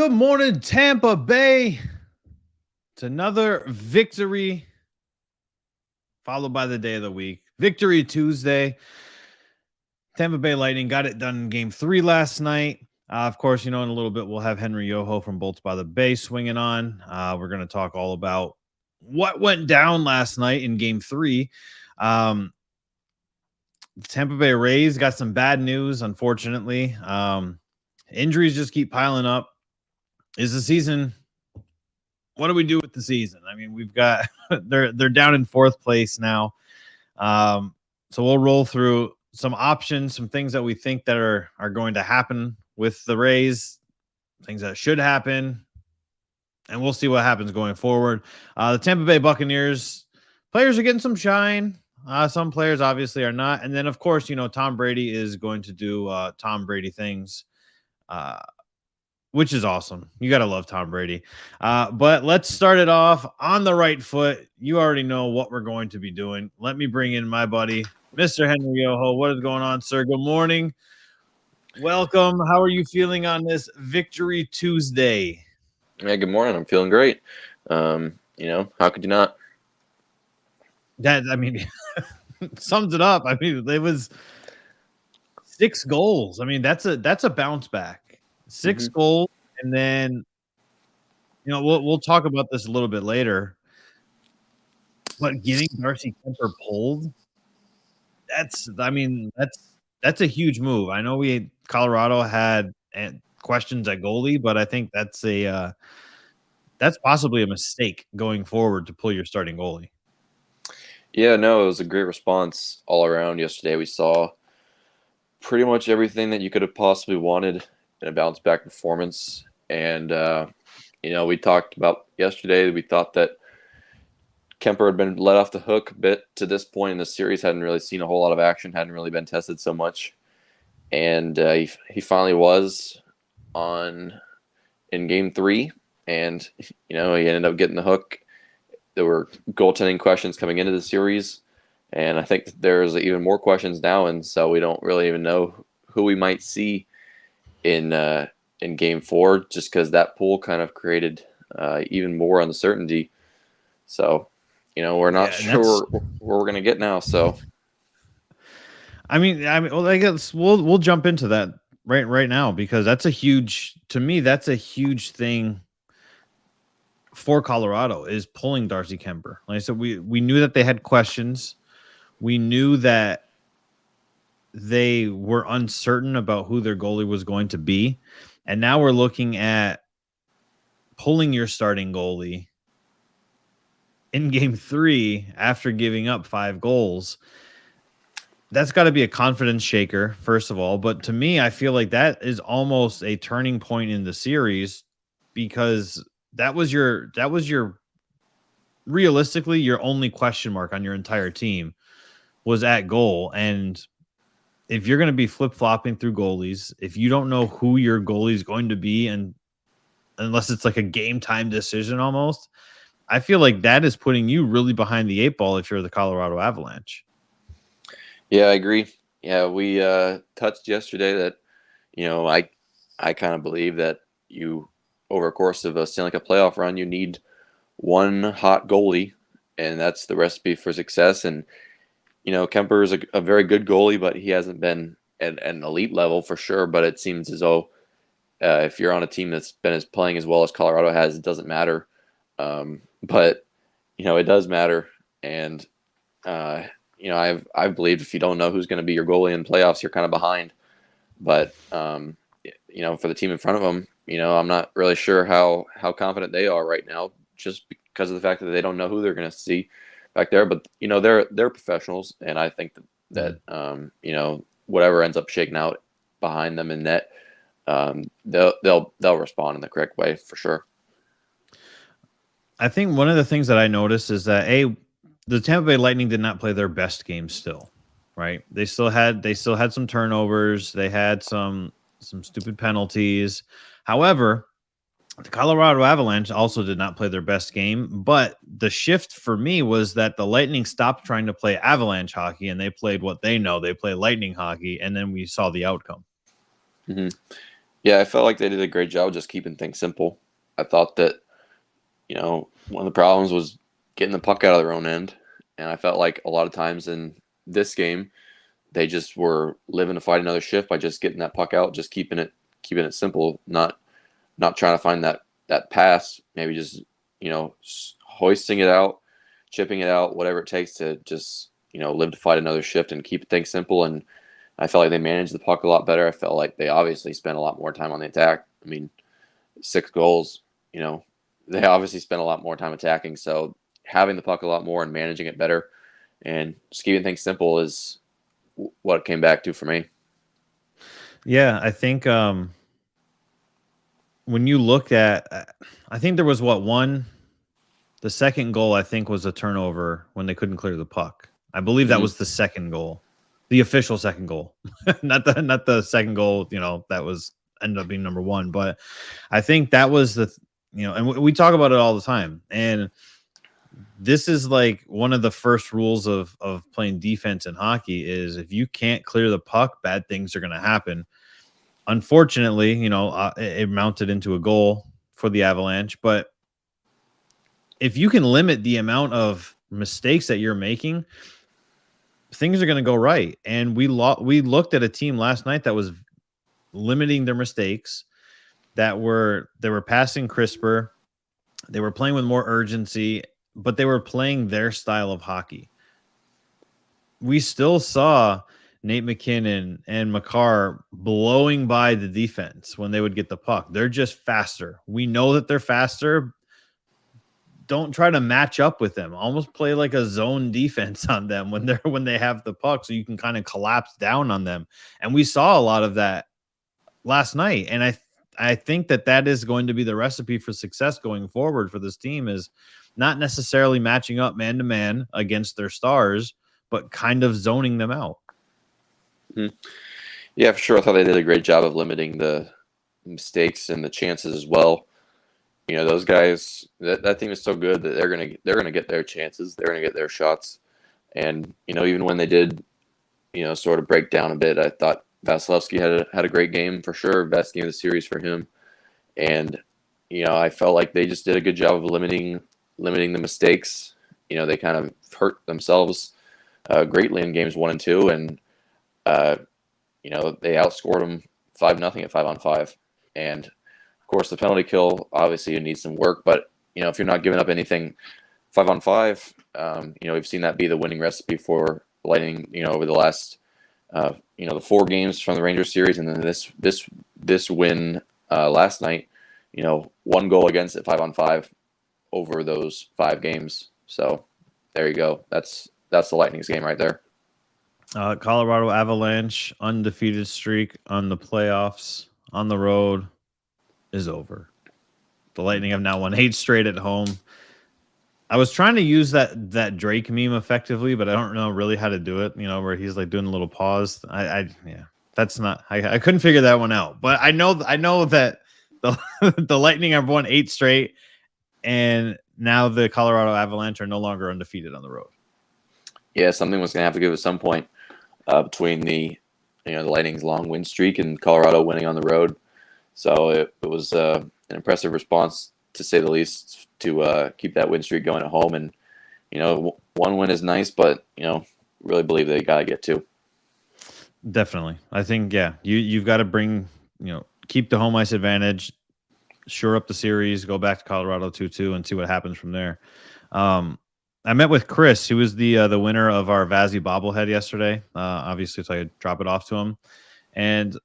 Good morning, Tampa Bay. It's another victory, followed by the day of the week. Victory Tuesday. Tampa Bay Lightning got it done in Game 3 last night. Of course, in a little bit, we'll have Henry Yoho from Bolts by the Bay swinging on. We're going to talk all about what went down last night in Game 3. The Tampa Bay Rays got some bad news, unfortunately. Injuries just keep piling up. Is the season... What do we do with the season? I mean, we've got they're down in fourth place now. So we'll roll through some options, some things that we think that are going to happen with the Rays, things that should happen, and we'll see what happens going forward. The Tampa Bay Buccaneers players are getting some shine. Some players obviously are not. And then, of course, Tom Brady is going to do Tom Brady things. Which is awesome. You got to love Tom Brady. But let's start it off on the right foot. You already know what we're going to be doing. Let me bring in my buddy, Mr. Henry Yoho. What is going on, sir? Good morning. Welcome. How are you feeling on this Victory Tuesday? Yeah, good morning. I'm feeling great. How could you not? That, sums it up. It was 6 goals. That's a bounce back. 6 goals, and then we'll talk about this a little bit later. But getting Darcy Kuemper pulled, that's a huge move. I know Colorado had questions at goalie, but I think that's possibly a mistake going forward to pull your starting goalie. Yeah, no, it was a great response all around yesterday. We saw pretty much everything that you could have possibly wanted in a bounce back performance. And, we talked about yesterday, we thought that Kuemper had been let off the hook a bit to this point in the series, hadn't really seen a whole lot of action, hadn't really been tested so much. And he finally was in Game 3, and, he ended up getting the hook. There were goaltending questions coming into the series, and I think there's even more questions now, and so we don't really even know who we might see in Game 4, just because that pool kind of created even more uncertainty. So, we're not sure where we're going to get now. So, I guess we'll jump into that right now, because that's a huge thing for Colorado, is pulling Darcy Kuemper. Like I said, we knew that they had questions. We knew that they were uncertain about who their goalie was going to be. And now we're looking at pulling your starting goalie in Game 3 after giving up 5 goals. That's got to be a confidence shaker, first of all. But to me, I feel like that is almost a turning point in the series, because that was your realistically your only question mark on your entire team was at goal. And if you're going to be flip-flopping through goalies, if you don't know who your goalie is going to be, and unless it's like a game-time decision almost, I feel like that is putting you really behind the 8 ball if you're the Colorado Avalanche. Yeah, I agree. Yeah, we touched yesterday that, I kind of believe that you, over a course of a Stanley Cup playoff run, you need one hot goalie, and that's the recipe for success. And Kuemper is a very good goalie, but he hasn't been at an elite level for sure. But it seems as though if you're on a team that's been playing as well as Colorado has, it doesn't matter. But it does matter. And I've believed if you don't know who's going to be your goalie in playoffs, you're kind of behind. But for the team in front of them, I'm not really sure how confident they are right now, just because of the fact that they don't know who they're going to see back there. But they're professionals, and I think that whatever ends up shaking out behind them in net, they'll respond in the correct way for sure. I think one of the things that I noticed is that the Tampa Bay Lightning did not play their best game still, right? They still had some turnovers. They had some stupid penalties. However, the Colorado Avalanche also did not play their best game, but the shift for me was that the Lightning stopped trying to play Avalanche hockey, and they played what they know. They play Lightning hockey, and then we saw the outcome. Mm-hmm. Yeah, I felt like they did a great job just keeping things simple. I thought that, one of the problems was getting the puck out of their own end. And I felt like a lot of times in this game, they just were living to fight another shift by just getting that puck out, just keeping it simple, not trying to find that pass, maybe just, hoisting it out, chipping it out, whatever it takes to just, live to fight another shift and keep things simple. And I felt like they managed the puck a lot better. I felt like they obviously spent a lot more time on the attack. I mean, 6 goals, they obviously spent a lot more time attacking. So having the puck a lot more and managing it better and just keeping things simple is what it came back to for me. Yeah, I think when you look at, I think there was the second goal, I think, was a turnover when they couldn't clear the puck. I believe that Mm-hmm. was the second goal, the official second goal, not the second goal. That was ended up being number one, but I think that was and we talk about it all the time. And this is like one of the first rules of playing defense in hockey is if you can't clear the puck, bad things are going to happen. Unfortunately, it mounted into a goal for the Avalanche, but if you can limit the amount of mistakes that you're making, things are going to go right. And we looked at a team last night that was limiting their mistakes, they were passing crisper, they were playing with more urgency, but they were playing their style of hockey. We still saw Nate McKinnon and Makar blowing by the defense when they would get the puck. They're just faster. We know that they're faster. Don't try to match up with them. Almost play like a zone defense on them when they have the puck, so you can kind of collapse down on them. And we saw a lot of that last night. And I think that is going to be the recipe for success going forward for this team, is not necessarily matching up man to man against their stars, but kind of zoning them out. Mm-hmm. Yeah, for sure. I thought they did a great job of limiting the mistakes and the chances as well. Those guys, that team is so good that they're gonna get their chances. They're gonna get their shots. And even when they did, sort of break down a bit, I thought Vasilevsky had a great game for sure. Best game of the series for him. And I felt like they just did a good job of limiting the mistakes. They kind of hurt themselves greatly in games 1 and 2, and they outscored them 5-0 at 5-on-5. And of course, the penalty kill, obviously, it needs some work. But if you're not giving up anything 5-on-5, we've seen that be the winning recipe for Lightning. Over the last the 4 games from the Rangers series, and then this win last night. 1 goal against at 5-on-5 over those 5 games. So there you go. That's the Lightning's game right there. Colorado Avalanche undefeated streak on the playoffs on the road is over. The Lightning have now won 8 straight at home. I was trying to use that Drake meme effectively, but I don't know really how to do it. Where he's like doing a little pause. That's not. I couldn't figure that one out. But I know that the Lightning have won 8 straight, and now the Colorado Avalanche are no longer undefeated on the road. Yeah, something was going to have to give at some point between the Lightning's long win streak and Colorado winning on the road. So it was an impressive response, to say the least, to keep that win streak going at home. And 1 win is nice, but really believe they got to get 2. Definitely, I think you've got to bring keep the home ice advantage, shore up the series, go back to Colorado 2-2, and see what happens from there. I met with Chris, who was the winner of our Vazzy bobblehead yesterday. Obviously, so I could drop it off to him, and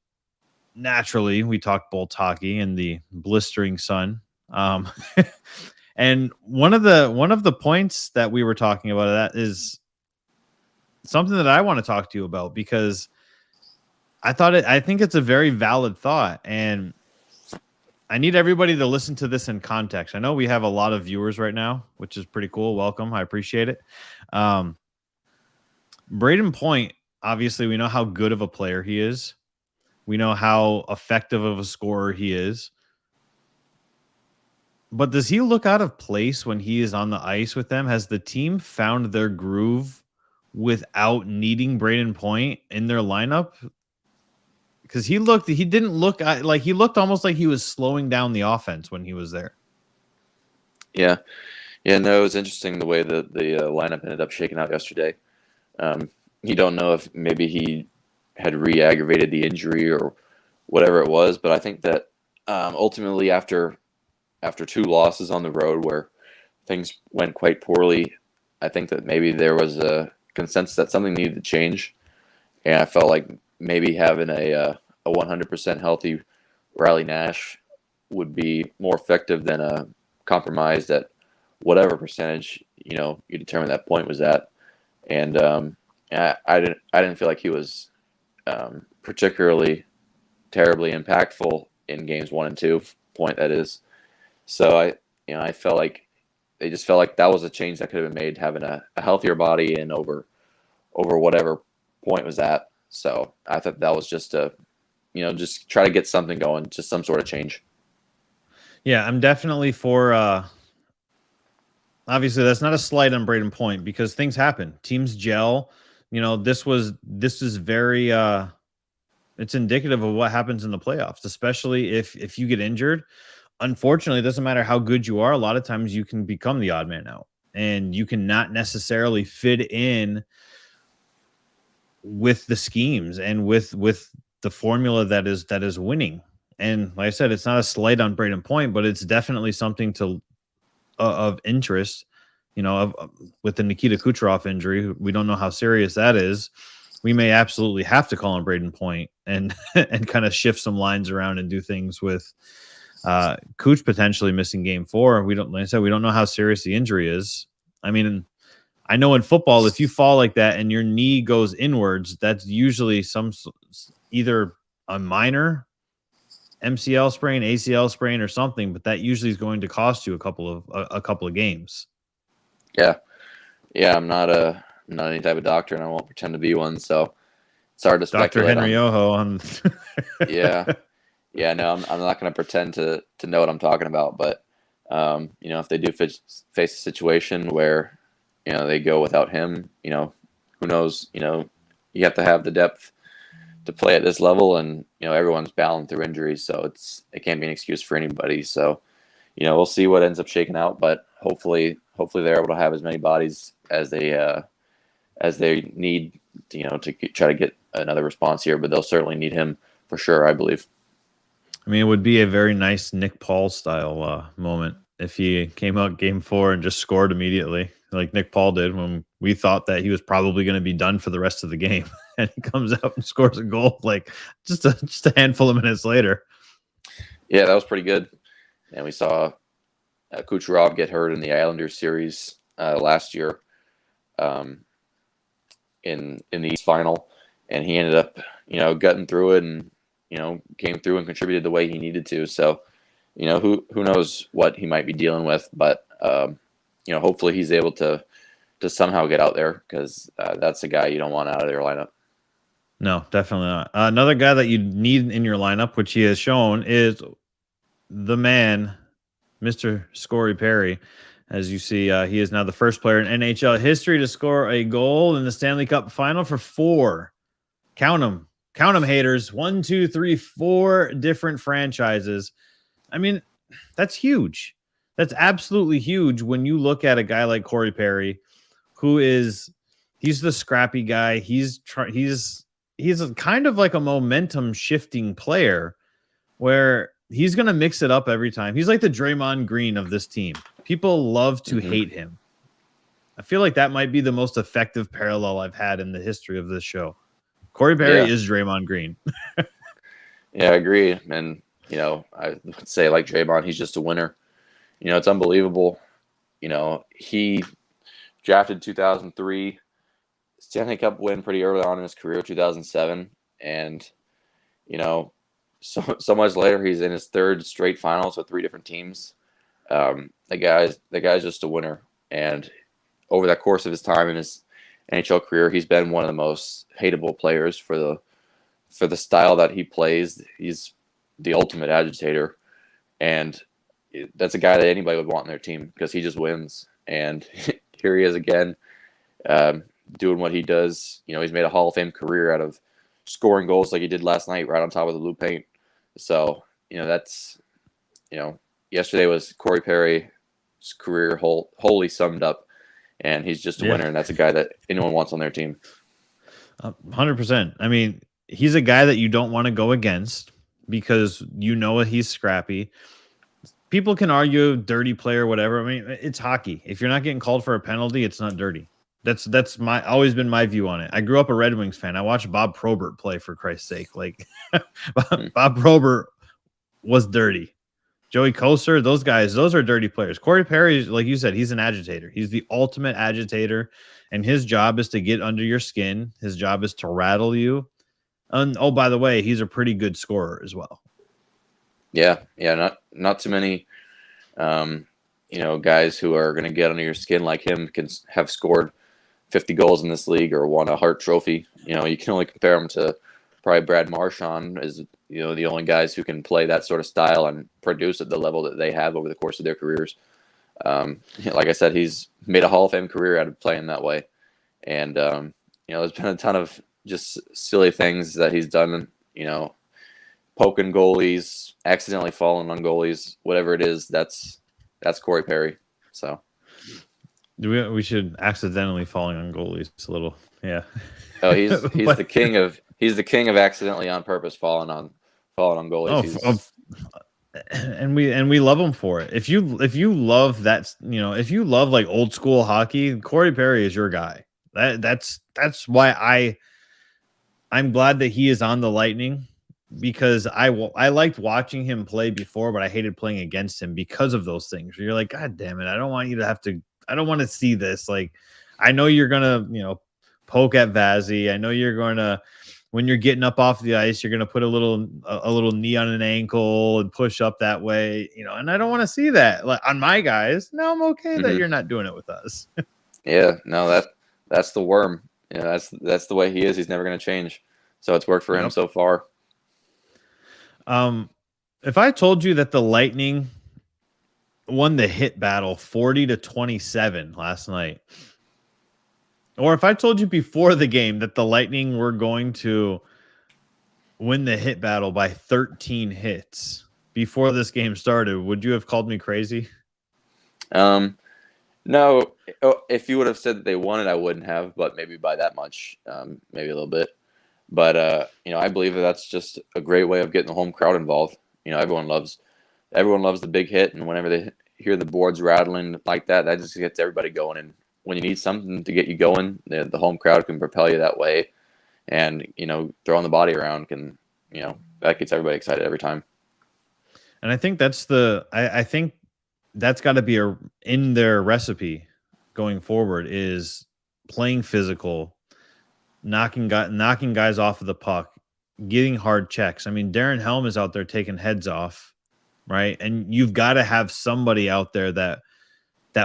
naturally, we talked Bolts hockey in the blistering sun. And one of the points that we were talking about that is something that I want to talk to you about, because I think it's a very valid thought, and I need everybody to listen to this in context. I know we have a lot of viewers right now, which is pretty cool. Welcome. I appreciate it. Braden Point, obviously, we know how good of a player he is. We know how effective of a scorer he is. But does he look out of place when he is on the ice with them? Has the team found their groove without needing Braden Point in their lineup? because he didn't look like he looked almost like he was slowing down the offense when he was there. Yeah. Yeah, no, it was interesting the way that the lineup ended up shaking out yesterday. You don't know if maybe he had re-aggravated the injury or whatever it was, but I think that ultimately after two losses on the road where things went quite poorly, I think that maybe there was a consensus that something needed to change, and I felt like maybe having a 100% healthy Riley Nash would be more effective than a compromised at whatever percentage you determine that point was at, and I didn't feel like he was particularly terribly impactful in games 1 and 2. Point that is, so I felt like they just felt like that was a change that could have been made, having a healthier body and over whatever point was at. So I thought that was just just try to get something going, just some sort of change. Yeah, I'm definitely for. Obviously, that's not a slight on Braden Point because things happen. Teams gel. This is very. It's indicative of what happens in the playoffs, especially if you get injured. Unfortunately, it doesn't matter how good you are. A lot of times you can become the odd man out, and you cannot necessarily fit in with the schemes and with the formula that is winning. And like I said, it's not a slight on Braden Point, but it's definitely something to of interest. With the Nikita Kucherov injury, we don't know how serious that is. We may absolutely have to call on Braden Point and and kind of shift some lines around and do things with Kuch potentially missing game 4. Like I said, we don't know how serious the injury is. I mean, I know in football, if you fall like that and your knee goes inwards, that's usually either a minor MCL sprain, ACL sprain, or something. But that usually is going to cost you a couple of games. Yeah, yeah. I'm not any type of doctor, and I won't pretend to be one. So it's hard to Dr. speculate. Henry Yoho. Yeah, yeah. No, I'm not going to pretend to know what I'm talking about. But if they do face a situation where they go without him, who knows? You have to have the depth to play at this level, and everyone's battling through injuries, so it can't be an excuse for anybody. So we'll see what ends up shaking out, but hopefully they're able to have as many bodies as they need to try to get another response here, but they'll certainly need him for sure, I believe. I mean, it would be a very nice Nick Paul style moment if he came out game 4 and just scored immediately, like Nick Paul did when we thought that he was probably going to be done for the rest of the game, and he comes out and scores a goal like just a handful of minutes later. Yeah, that was pretty good. And we saw Kucherov get hurt in the Islanders series last year in the East final, and he ended up gutting through it and came through and contributed the way he needed to. So who knows what he might be dealing with, but hopefully he's able to somehow get out there, because that's a guy you don't want out of their lineup. No, definitely not. Another guy that you need in your lineup, which he has shown, is the man, Mr. Scory Perry. As you see, he is now the first player in NHL history to score a goal in the Stanley Cup final for 4. Count them, haters. 1, 2, 3, 4 different franchises. I mean, that's huge. That's absolutely huge when you look at a guy like Corey Perry, he's the scrappy guy. He's kind of like a momentum shifting player where he's going to mix it up every time. He's like the Draymond Green of this team. People love to hate him. I feel like that might be the most effective parallel I've had in the history of this show. Corey Perry is Draymond Green. Yeah, I agree. And, I would say, like Draymond, he's just a winner. It's unbelievable. He drafted 2003, Stanley Cup win pretty early on in his career, 2007. And, so much later, he's in his 3rd straight finals with 3 different teams. The guy's just a winner. And over that course of his time in his NHL career, he's been one of the most hateable players for the style that he plays. He's the ultimate agitator, and that's a guy that anybody would want on their team because he just wins. And here he is again, doing what he does. He's made a Hall of Fame career out of scoring goals like he did last night, right on top of the blue paint. So that's yesterday was Corey Perry's career wholly summed up, and he's just a winner, and that's a guy that anyone wants on their team. 100%. I mean, he's a guy that you don't want to go against because he's scrappy. People can argue dirty player, whatever. I mean, it's hockey. If you're not getting called for a penalty, it's not dirty. That's always been my view on it. I grew up a Red Wings fan. I watched Bob Probert play, for Christ's sake. Like Bob Probert was dirty. Joey Kocur, those guys, those are dirty players. Corey Perry, like you said, he's an agitator. He's the ultimate agitator, and his job is to get under your skin. His job is to rattle you. And oh, by the way, he's a pretty good scorer as well. Yeah, not too many, guys who are going to get under your skin like him can have scored 50 goals in this league or won a Hart Trophy. You can only compare him to probably Brad Marchand as the only guys who can play that sort of style and produce at the level that they have over the course of their careers. Like I said, he's made a Hall of Fame career out of playing that way, and there's been a ton of just silly things that he's done. Poking goalies, accidentally falling on goalies, whatever it is, that's Corey Perry. So we should accidentally falling on goalies a little, yeah. Oh, he's the king of accidentally on purpose falling on goalies. And we love him for it. If you love that, if you love like old school hockey, Corey Perry is your guy. That's why I'm glad that he is on the Lightning. Because I liked watching him play before, but I hated playing against him because of those things. You're like, God damn it. I don't want to see this. Like, I know you're going to, poke at Vazzy. I know you're going to, when you're getting up off the ice, you're going to put a little knee on an ankle and push up that way, and I don't want to see that like on my guys. No, I'm okay that you're not doing it with us. Yeah, no, that's the worm. That's the way he is. He's never going to change. So it's worked for him so far. If I told you that the Lightning won the hit battle 40-27 last night, or if I told you before the game that the Lightning were going to win the hit battle by 13 hits before this game started, would you have called me crazy? No. If you would have said that they won it, I wouldn't have, but maybe by that much, maybe a little bit. But I believe that's just a great way of getting the home crowd involved. Everyone loves the big hit, and whenever they hear the boards rattling like that just gets everybody going. And when you need something to get you going, the home crowd can propel you that way, and throwing the body around can that gets everybody excited every time. And I think I think that's got to be in their recipe going forward is playing physical. Knocking guys off of the puck, getting hard checks. I mean, Darren Helm is out there taking heads off, right? And you've got to have somebody out there that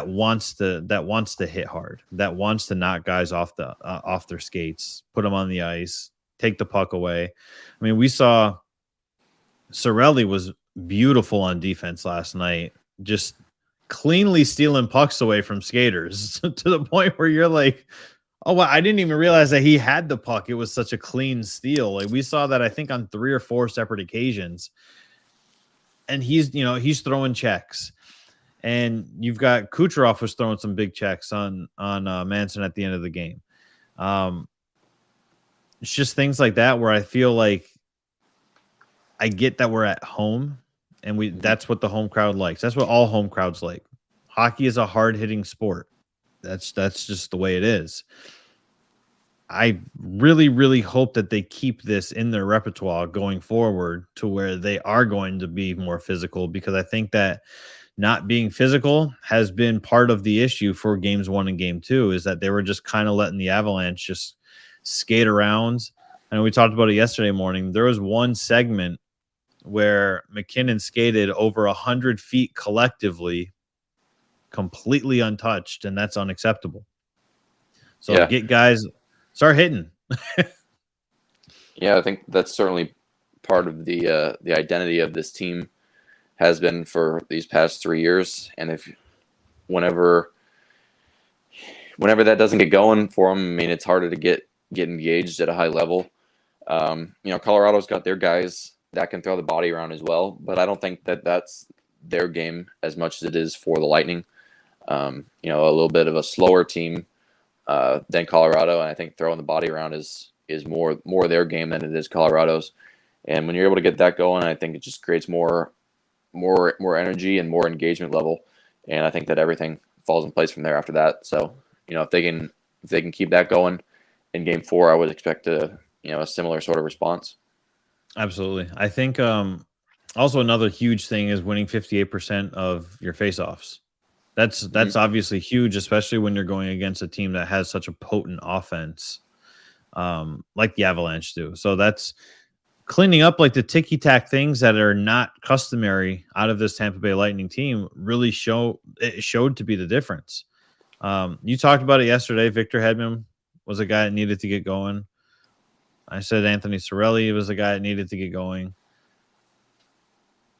wants to hit hard, that wants to knock guys off their skates, put them on the ice, take the puck away. I mean, we saw Cirelli was beautiful on defense last night, just cleanly stealing pucks away from skaters to the point where you're like, oh, well, I didn't even realize that he had the puck. It was such a clean steal. Like we saw that, I think, on 3 or 4 separate occasions. And he's throwing checks. And you've got Kucherov was throwing some big checks on Manson at the end of the game. It's just things like that where I feel like I get that we're at home, and that's what the home crowd likes. That's what all home crowds like. Hockey is a hard-hitting sport. That's just the way it is. I really, really hope that they keep this in their repertoire going forward to where they are going to be more physical, because I think that not being physical has been part of the issue for games 1 and game 2 is that they were just kind of letting the Avalanche just skate around. And we talked about it yesterday morning. There was one segment where McKinnon skated over 100 feet collectively, completely untouched, and that's unacceptable. So get guys, start hitting. Yeah, I think that's certainly part of the identity of this team has been for these past 3 years. And if whenever that doesn't get going for them, I mean, it's harder to get engaged at a high level. Colorado's got their guys that can throw the body around as well, but I don't think that that's their game as much as it is for the Lightning. A little bit of a slower team than Colorado, and I think throwing the body around is more their game than it is Colorado's. And when you're able to get that going, I think it just creates more energy and more engagement level. And I think that everything falls in place from there after that. So, if they can keep that going in Game 4, I would expect a similar sort of response. Absolutely. I think also another huge thing is winning 58% of your faceoffs. That's obviously huge, especially when you're going against a team that has such a potent offense, like the Avalanche do. So that's cleaning up like the ticky-tack things that are not customary out of this Tampa Bay Lightning team. Really showed to be the difference. You talked about it yesterday. Victor Hedman was a guy that needed to get going. I said Anthony Cirelli was a guy that needed to get going.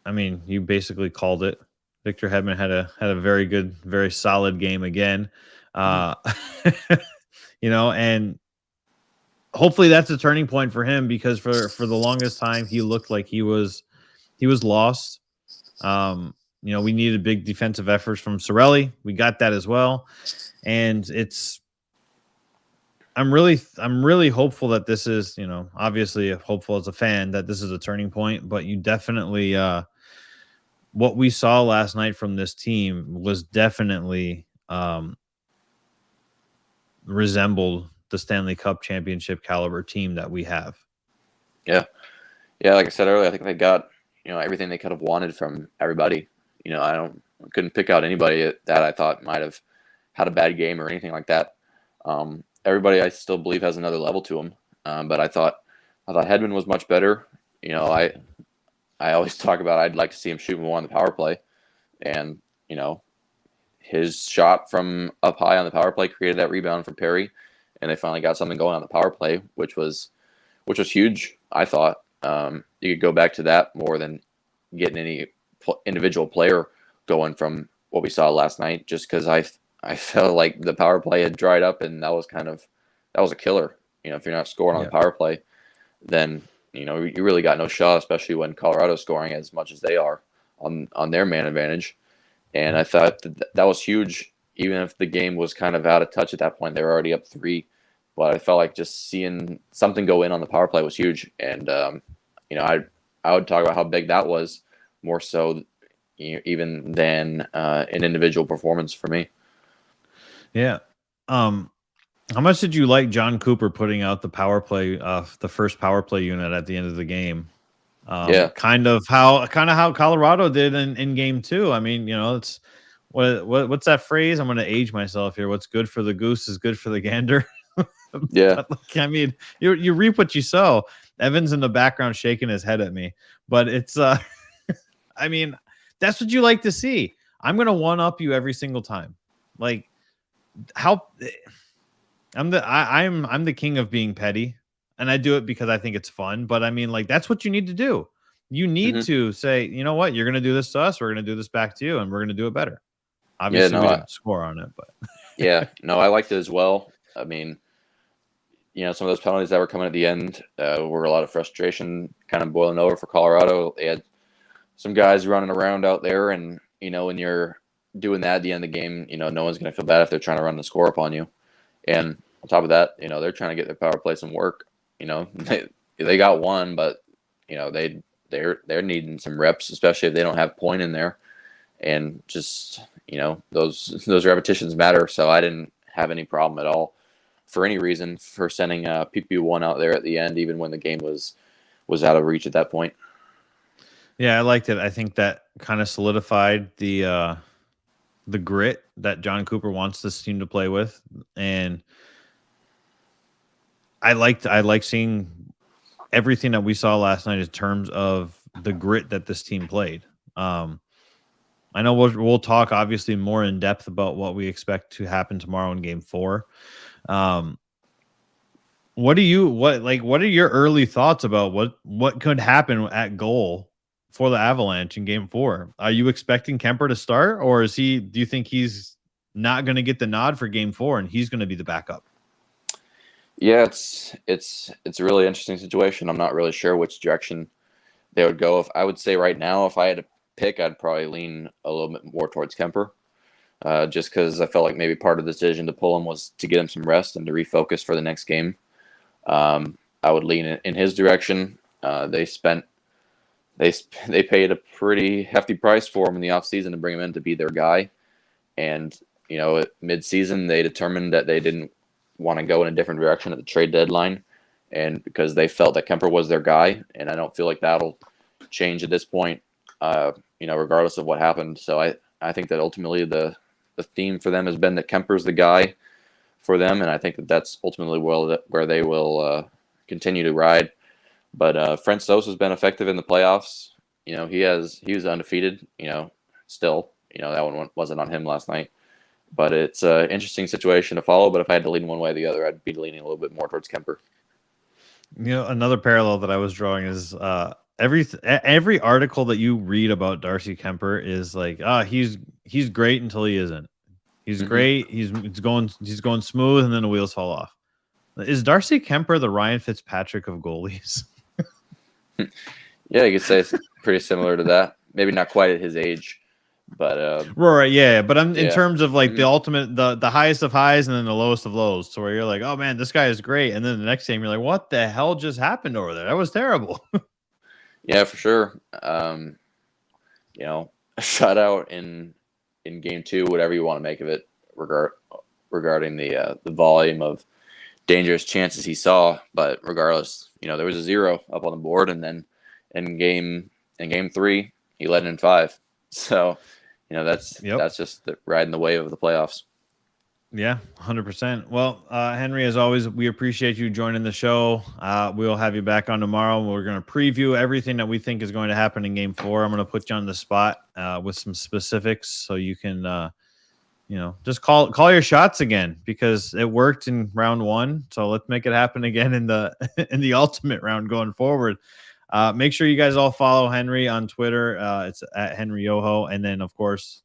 I mean, you basically called it. Victor Hedman had a very good, very solid game again. And hopefully that's a turning point for him, because for the longest time he looked like he was lost. We needed big defensive efforts from Cirelli. We got that as well. And I'm really hopeful that this is, obviously hopeful as a fan that this is a turning point, but you definitely, what we saw last night from this team was definitely resembled the Stanley Cup championship caliber team that we have. Yeah. Yeah. Like I said earlier, I think they got, everything they could have wanted from everybody. I couldn't pick out anybody that I thought might have had a bad game or anything like that. Everybody I still believe has another level to them. But I thought Hedman was much better. I always talk about I'd like to see him shoot more on the power play, and his shot from up high on the power play created that rebound for Perry, and they finally got something going on the power play, which was huge. I thought you could go back to that more than getting any individual player going from what we saw last night, just because I felt like the power play had dried up, and that was a killer. If you're not scoring on the power play, then you really got no shot, especially when Colorado's scoring as much as they are on their man advantage. And I thought that was huge, even if the game was kind of out of touch at that point. They were already up 3, but I felt like just seeing something go in on the power play was huge. And I would talk about how big that was, more so even than an individual performance for me. Yeah. How much did you like John Cooper putting out the power play, the first power play unit at the end of the game? Kind of how Colorado did in game 2. I mean, it's what's that phrase? I'm going to age myself here. What's good for the goose is good for the gander. Yeah. I mean, you reap what you sow. Evan's in the background shaking his head at me, but it's I mean, that's what you like to see. I'm going to one up you every single time. Like how I'm the king of being petty, and I do it because I think it's fun. But I mean, like, that's what you need to do. You need to say, you know what, you're going to do this to us, we're going to do this back to you, and we're going to do it better. Obviously, we didn't score on it, but yeah, no, I liked it as well. I mean, some of those penalties that were coming at the end were a lot of frustration, kind of boiling over for Colorado. They had some guys running around out there, and when you're doing that at the end of the game, no one's going to feel bad if they're trying to run the score up on you. And on top of that, they're trying to get their power play some work. They got one, but they're needing some reps, especially if they don't have point in there. And just those repetitions matter. So I didn't have any problem at all for any reason for sending PP1 out there at the end, even when the game was out of reach at that point. Yeah, I liked it. I think that kind of solidified the grit that John Cooper wants this team to play with, and I like seeing everything that we saw last night in terms of the grit that this team played. I know we'll talk obviously more in depth about what we expect to happen tomorrow in game 4. What are your early thoughts about what could happen at goal for the Avalanche in game 4? Are you expecting Kemper to start, or do you think he's not going to get the nod for game 4 and he's going to be the backup? Yeah, it's a really interesting situation. I'm not really sure which direction they would go. If I would say right now, if I had to pick, I'd probably lean a little bit more towards Kemper, just because I felt like maybe part of the decision to pull him was to get him some rest and to refocus for the next game. I would lean in his direction. They paid a pretty hefty price for him in the offseason to bring him in to be their guy. And, at mid-season, they determined that they didn't want to go in a different direction at the trade deadline, and because they felt that Kemper was their guy. And I don't feel like that'll change at this point, regardless of what happened. So I think that ultimately the theme for them has been that Kemper's the guy for them, and I think that that's ultimately where they will continue to ride. But Frank Sosa's been effective in the playoffs. He was undefeated. Still, that one wasn't on him last night. But it's an interesting situation to follow. But if I had to lean one way or the other, I'd be leaning a little bit more towards Kemper. Another parallel that I was drawing is every article that you read about Darcy Kemper is like, he's great until he isn't. He's great. He's going smooth, and then the wheels fall off. Is Darcy Kemper the Ryan Fitzpatrick of goalies? Yeah, you could say it's pretty similar to that. Maybe not quite at his age, but right, yeah. But in terms of like the ultimate, the highest of highs and then the lowest of lows, so where you're like, oh man, this guy is great, and then the next game you're like, what the hell just happened over there? That was terrible. Yeah, for sure. A shutout in game 2, whatever you want to make of it, regarding the volume of dangerous chances he saw. But regardless, there was a 0 up on the board, and then in game 3 he led in 5. So that's just riding the wave of the playoffs. Yeah, 100%. Well, Henry, as always, we appreciate you joining the show. We'll have you back on tomorrow. We're going to preview everything that we think is going to happen in game 4. I'm going to put you on the spot with some specifics so you can just call your shots again, because it worked in round 1. So let's make it happen again in the ultimate round going forward. Make sure you guys all follow Henry on Twitter. It's at Henry Yoho. And then, of course,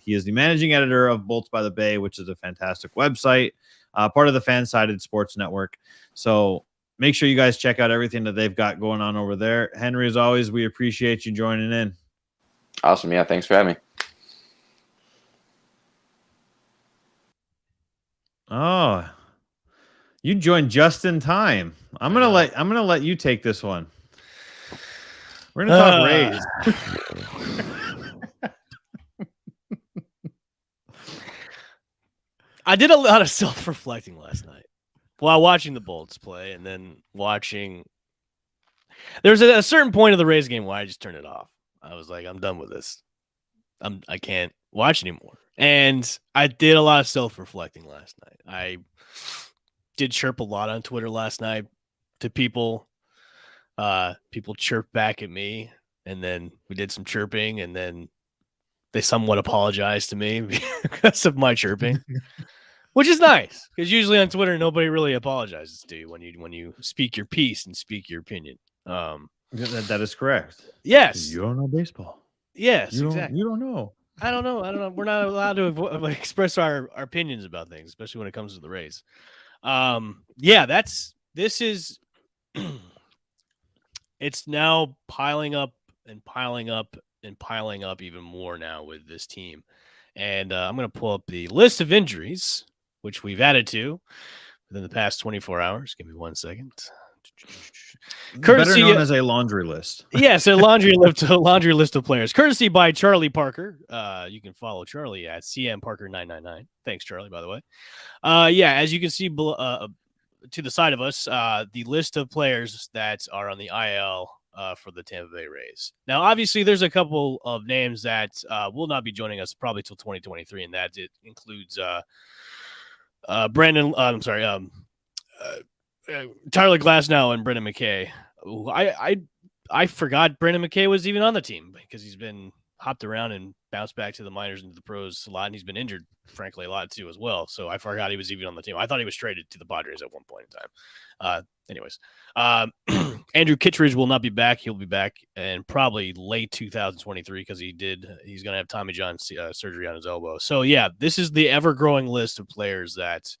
he is the managing editor of Bolts by the Bay, which is a fantastic website, part of the Fansided Sports Network. So make sure you guys check out everything that they've got going on over there. Henry, as always, we appreciate you joining in. Awesome. Yeah, thanks for having me. Oh, you joined just in time. I'm gonna let you take this one. We're gonna talk Rays. I did a lot of self-reflecting last night while watching the Bolts play, and then watching. There's a certain point of the Rays game where I just turned it off. I was like, I'm done with this. I can't watch anymore. And I did a lot of self-reflecting last night. I did chirp a lot on Twitter last night to people. People chirped back at me, and then we did some chirping, and then they somewhat apologized to me because of my chirping, which is nice, because usually on Twitter nobody really apologizes to you when you speak your piece and speak your opinion. That is correct. Yes, you don't know baseball. Yes, exactly. You don't know. I don't know. We're not allowed to express our opinions about things, especially when it comes to the Rays. This is. It's now piling up and piling up and piling up even more now with this team. And I'm going to pull up the list of injuries, which we've added to within the past 24 hours. Give me 1 second. Better known as a laundry list. Yes, a laundry list of players. Courtesy by Charlie Parker. You can follow Charlie at CMParker999. Thanks, Charlie, by the way. As you can see to the side of us, the list of players that are on the IL for the Tampa Bay Rays. Now, obviously, there's a couple of names that will not be joining us probably till 2023, and that it includes Tyler Glasnow and Brendan McKay. I forgot Brendan McKay was even on the team because he's been hopped around and bounced back to the minors and to the pros a lot, and he's been injured, frankly, a lot too as well. So I forgot he was even on the team. I thought he was traded to the Padres at one point in time. Andrew Kittredge will not be back. He'll be back in probably late 2023 because he's going to have Tommy John surgery on his elbow. So, yeah, this is the ever-growing list of players that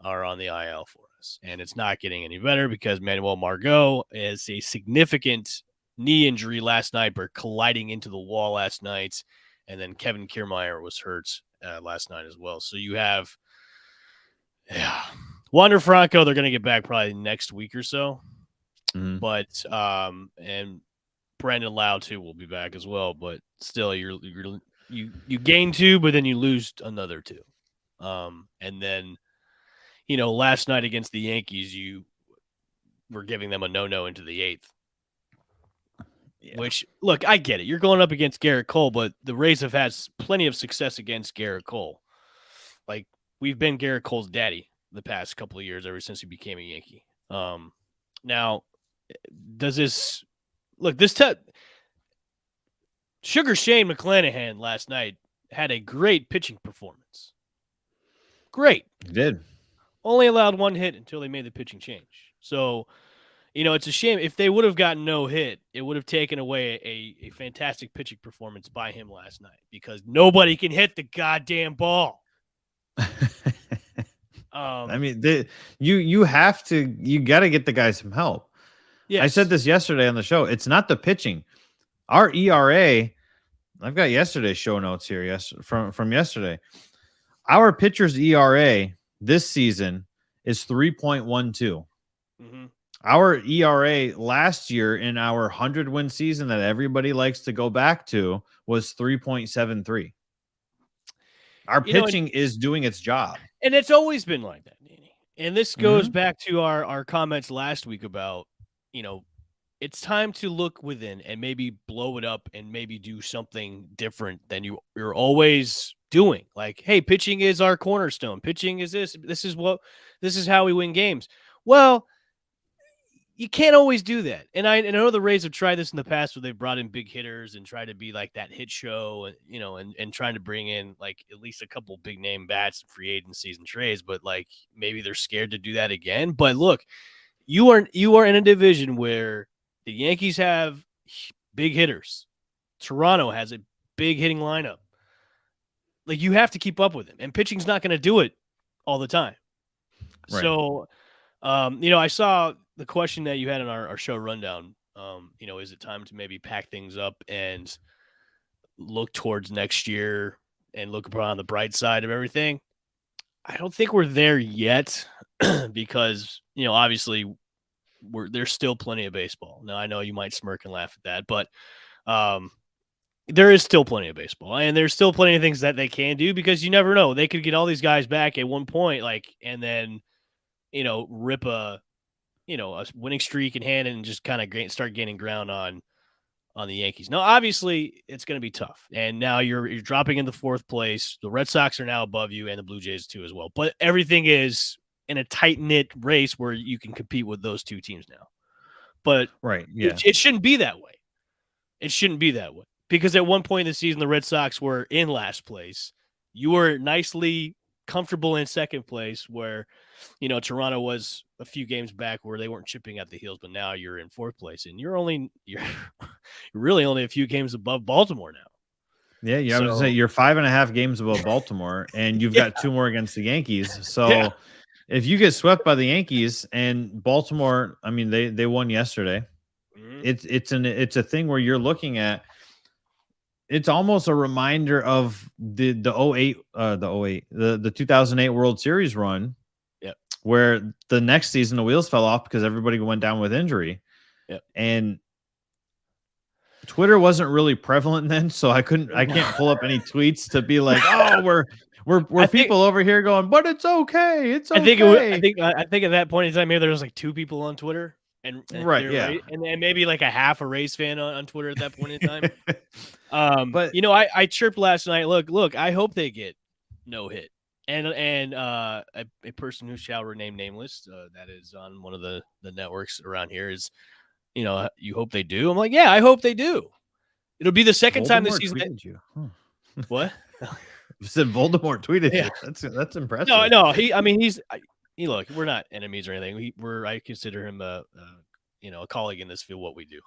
are on the IL for this, and it's not getting any better because Manuel Margot has a significant knee injury last night, but colliding into the wall last night, and then Kevin Kiermaier was hurt last night as well. So you have Wander Franco. They're going to get back probably next week or so, but and Brandon Lau too will be back as well. But still, you gain 2, but then you lose another 2. And then, last night against the Yankees, you were giving them a no into the 8th. Yeah. Which, look, I get it. You're going up against Garrett Cole, but the Rays have had plenty of success against Garrett Cole. Like, we've been Garrett Cole's daddy the past couple of years ever since he became a Yankee. Now, does this – look, Sugar Shane McClanahan last night had a great pitching performance. Great. He did. Only allowed 1 hit until they made the pitching change. So – it's a shame. If they would have gotten no hit, it would have taken away a fantastic pitching performance by him last night because nobody can hit the goddamn ball. I mean, you got to get the guy some help. Yes. I said this yesterday on the show. It's not the pitching. Our ERA, I've got yesterday's show notes here from yesterday. Our pitcher's ERA this season is 3.12. Mm-hmm. Our ERA last year in our 100-win season that everybody likes to go back to was 3.73. Our pitching is doing its job. And it's always been like that, Danny. And this goes back to our comments last week about, it's time to look within and maybe blow it up and maybe do something different than you're always doing. Like, hey, pitching is our cornerstone. Pitching is this. This is how we win games. Well, you can't always do that. And I know the Rays have tried this in the past where they've brought in big hitters and tried to be like that hit show and, and trying to bring in like at least a couple big name bats and free agencies and trades, but like maybe they're scared to do that again. But look, you are in a division where the Yankees have big hitters. Toronto has a big hitting lineup. Like you have to keep up with them, and pitching's not going to do it all the time. Right. So, I saw the question that you had in our show rundown, is it time to maybe pack things up and look towards next year and look upon the bright side of everything? I don't think we're there yet because, obviously there's still plenty of baseball. Now, I know you might smirk and laugh at that, but there is still plenty of baseball and there's still plenty of things that they can do because you never know. They could get all these guys back at one point, and then, rip a winning streak in hand and just kind of start gaining ground on the Yankees. Now, obviously, it's going to be tough. And now you're dropping into 4th place. The Red Sox are now above you and the Blue Jays too as well. But everything is in a tight-knit race where you can compete with those 2 teams now. But right, yeah. It shouldn't be that way. It shouldn't be that way. Because at one point in the season, the Red Sox were in last place. You were nicely comfortable in 2nd place where, Toronto was a few games back where they weren't chipping at the heels, but now you're in 4th place and you're really only a few games above Baltimore now. Yeah, you have to say you're 5.5 games above Baltimore and you've got 2 more against the Yankees. So if you get swept by the Yankees and Baltimore, I mean, they won yesterday. Mm-hmm. It's a thing where you're looking at. It's almost a reminder of the 2008 World Series run, where the next season the wheels fell off because everybody went down with injury, and Twitter wasn't really prevalent then, so I can't pull up any tweets to be like, oh, we're people over here going, but it's okay, it's okay. I think at that point in time maybe there was like 2 people on Twitter. And right, yeah, and maybe like a half a Rays fan on Twitter at that point in time. But I chirped last night. Look, I hope they get no hit, and a person who shall remain nameless, that is on one of the networks around here is, you hope they do. I'm like, yeah, I hope they do. It'll be the second time this season. You. Huh. What? You said Voldemort tweeted you. That's impressive. No, look, we're not enemies or anything. I consider him a colleague in this field, what we do.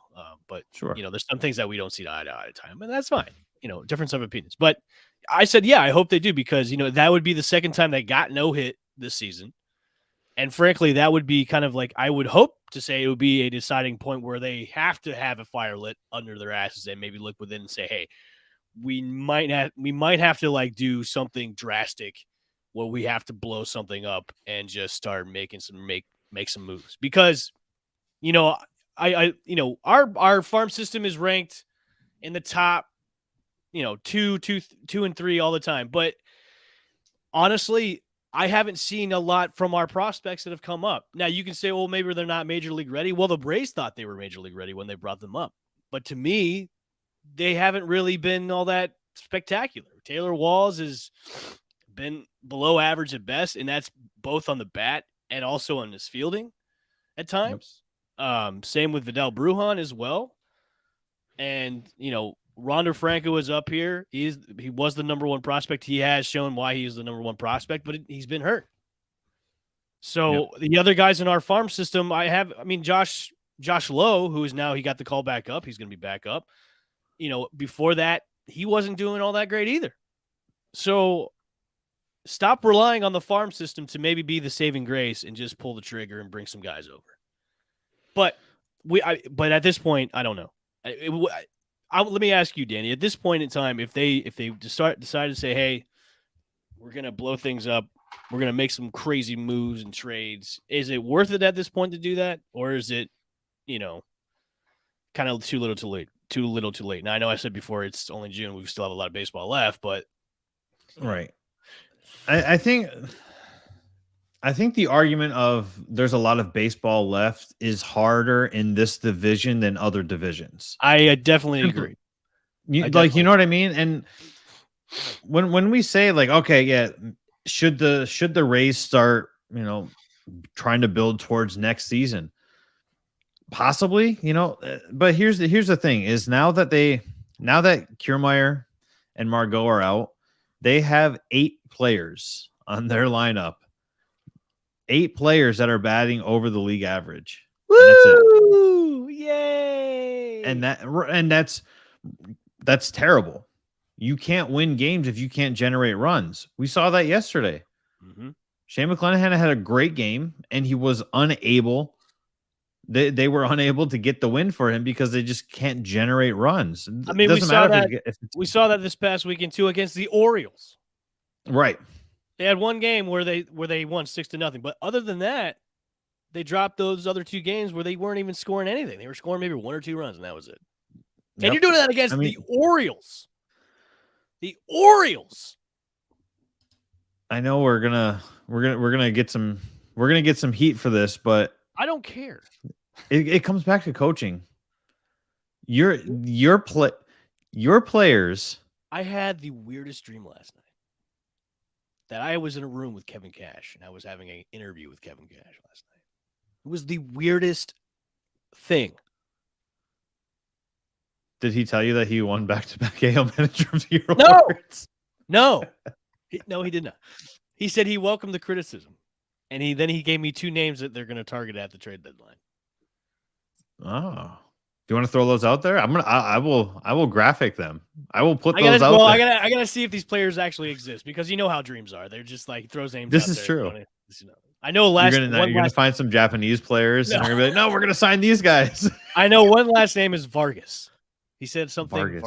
But sure, there's some things that we don't see eye to eye at time, and that's fine. Difference of opinions. But I said, yeah, I hope they do because that would be the second time they got no hit this season. And frankly, that would be kind of like, I would hope to say it would be a deciding point where they have to have a fire lit under their asses and maybe look within and say, hey, we might have to like do something drastic where we have to blow something up and just start making make some moves. Because, our farm system is ranked in the top, 2 and 3 all the time. But honestly, I haven't seen a lot from our prospects that have come up. Now, you can say, well, maybe they're not major league ready. Well, the Braves thought they were major league ready when they brought them up. But to me, they haven't really been all that spectacular. Taylor Walls has been below average at best, and that's both on the bat and also on his fielding at times. Yep. Same with Vidal Brujan as well. And, Ronder Franco is up here. He was the number one prospect. He has shown why he's the number one prospect, but he's been hurt. So The other guys in our farm system, Josh Lowe, who is now, he got the call back up. He's going to be back up. Before that, he wasn't doing all that great either. So stop relying on the farm system to maybe be the saving grace and just pull the trigger and bring some guys over. But at this point, I don't know. Let me ask you, Danny, at this point in time, if they decide to say, hey, we're going to blow things up, we're going to make some crazy moves and trades, is it worth it at this point to do that? Or is it, kind of too little too late? Too little too late. Now, I know I said before it's only June. We still have a lot of baseball left, but. Right. I think the argument of there's a lot of baseball left is harder in this division than other divisions. I definitely agree. You know what I mean? And when we say like, okay, yeah, should the Rays start, trying to build towards next season? Possibly, but here's the thing is now that Kiermaier and Margot are out, they have 8 players on their lineup. 8 players that are batting over the league average. Woo! And that's it. Yay! And that's terrible. You can't win games if you can't generate runs. We saw that yesterday. Mm-hmm. Shane McClanahan had a great game, and he was unable. They were unable to get the win for him because they just can't generate runs. We saw that this past weekend too against the Orioles. Right. They had one game where they won 6-0, but other than that, they dropped those other 2 games where they weren't even scoring anything. They were scoring maybe 1 or 2 runs, and that was it. Yep. And you're doing that against the Orioles. The Orioles. I know we're gonna get some heat for this, but I don't care. It comes back to coaching. Your players. I had the weirdest dream last night that I was in a room with Kevin Cash and I was having an interview with Kevin Cash last night. It was the weirdest thing. Did he tell you that he won back-to-back AL Manager of the Year awards? No, he did not. He said he welcomed the criticism, and he gave me 2 names that they're going to target at the trade deadline. Oh, do you want to throw those out there? I will graphic them. I will put those out there. I gotta see if these players actually exist because you know how dreams are. They're just like throws names. This out is there, true. I know you're gonna find some Japanese players and you're gonna be like, no, we're gonna sign these guys. I know one last name is Vargas. He said something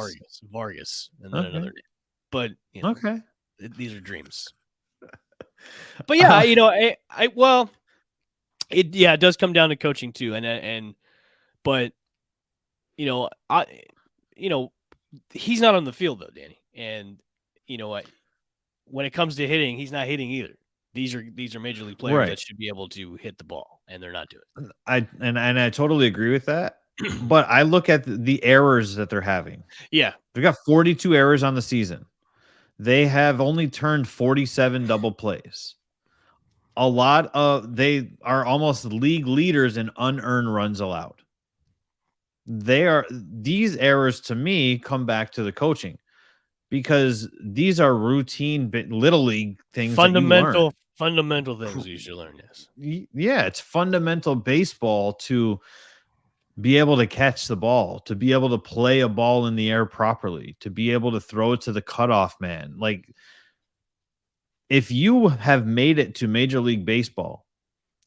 Vargas, and then another name. But okay, these are dreams. But yeah, it does come down to coaching too, but he's not on the field though, Danny, and when it comes to hitting, he's not hitting either. These are major league players that should be able to hit the ball, and they're not doing it. I totally agree with that. But I look at the errors that they're having. Yeah, they've got 42 errors on the season. They have only turned 47 double plays. They are almost league leaders in unearned runs allowed. These errors to me come back to the coaching because these are routine little league things. Fundamental things you should learn. Yes. Yeah. It's fundamental baseball to be able to catch the ball, to be able to play a ball in the air properly, to be able to throw it to the cutoff man. Like if you have made it to Major League Baseball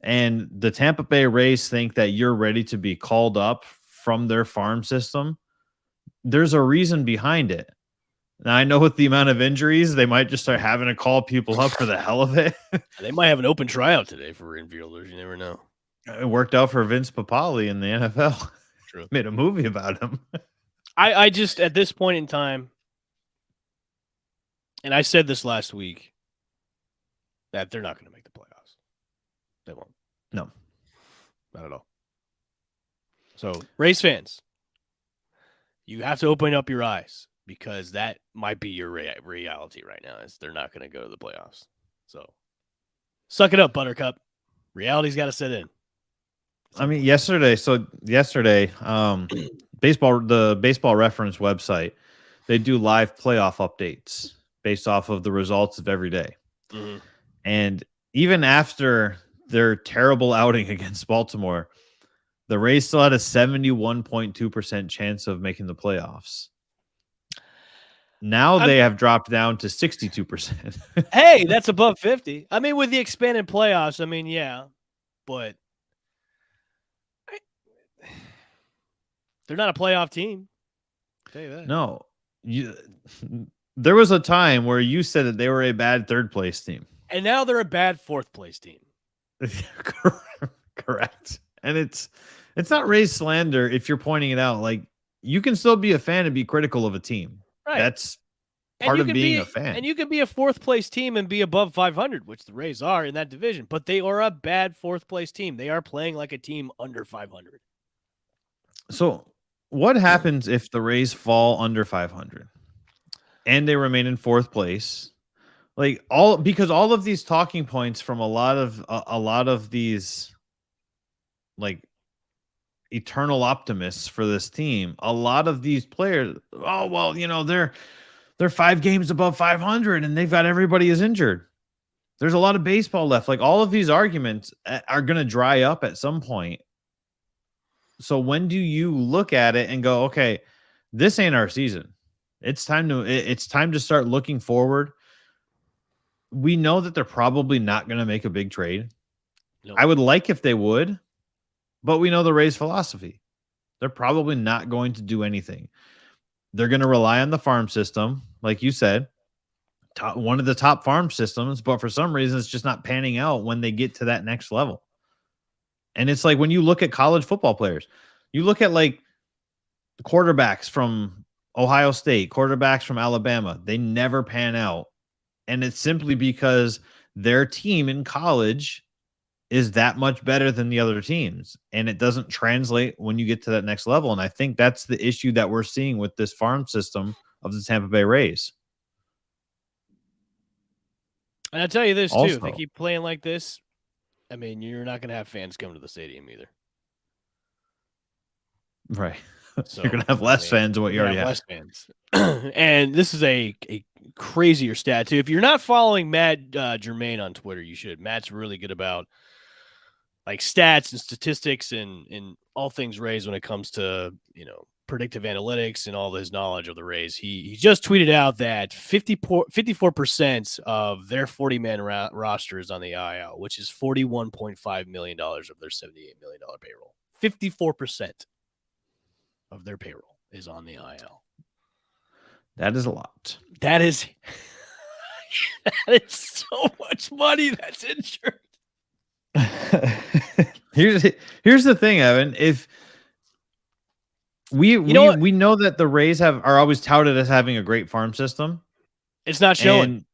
and the Tampa Bay Rays think that you're ready to be called up from their farm system, there's a reason behind it. Now, I know with the amount of injuries, they might just start having to call people up for the hell of it. They might have an open tryout today for infielders. You never know. It worked out for Vince Papale in the NFL. True. Made a movie about him. I just, at this point in time, and I said this last week, that they're not going to make the playoffs. They won't. No. Not at all. So, Rays fans, you have to open up your eyes because that might be your reality right now is they're not going to go to the playoffs. So, suck it up, Buttercup. Reality's got to set in. I mean, yesterday, the Baseball Reference website, they do live playoff updates based off of the results of every day. Mm-hmm. And even after their terrible outing against Baltimore, the Rays still had a 71.2% chance of making the playoffs. Now they have dropped down to 62%. Hey, that's above 50. I mean, with the expanded playoffs, I mean, yeah, but they're not a playoff team. I'll tell you that. No, there was a time where you said that they were a bad third place team. And now they're a bad fourth place team. Correct. And it's not Rays slander if you're pointing it out. Like, you can still be a fan and be critical of a team. Right. That's part of being a fan. And you can be a fourth place team and be above 500, which the Rays are in that division. But they are a bad fourth place team. They are playing like a team under 500. So what happens if the Rays fall under 500 and they remain in fourth place? Because all of these talking points from a lot of these like eternal optimists for this team, a lot of these players, oh well, they're 5 games above 500 and they've got everybody is injured. There's a lot of baseball left. Like, all of these arguments are going to dry up at some point. So when do you look at it and go, okay, this ain't our season. It's time to start looking forward. We know that they're probably not going to make a big trade. Nope. I would like if they would, but we know the Rays' philosophy. They're probably not going to do anything. They're going to rely on the farm system, like you said, one of the top farm systems, but for some reason it's just not panning out when they get to that next level. And it's like when you look at college football players, you look at like the quarterbacks from Ohio State, quarterbacks from Alabama, they never pan out. And it's simply because their team in college is that much better than the other teams. And it doesn't translate when you get to that next level. And I think that's the issue that we're seeing with this farm system of the Tampa Bay Rays. And I'll tell you this, Also, too. If they keep playing like this, I mean, you're not going to have fans come to the stadium either. Right. So, you're going to have less fans than what you already have. Less fans. And this is a crazier stat, too. If you're not following Matt Germain on Twitter, you should. Matt's really good about like stats and statistics and all things Rays when it comes to, predictive analytics and all his knowledge of the Rays. He just tweeted out that 54% of their 40-man roster is on the IL, which is $41.5 million of their $78 million payroll. 54% of their payroll is on the IL. That is a lot. That is so much money that's insured. Here's the thing, Evan. If we know that the Rays are always touted as having a great farm system, it's not showing.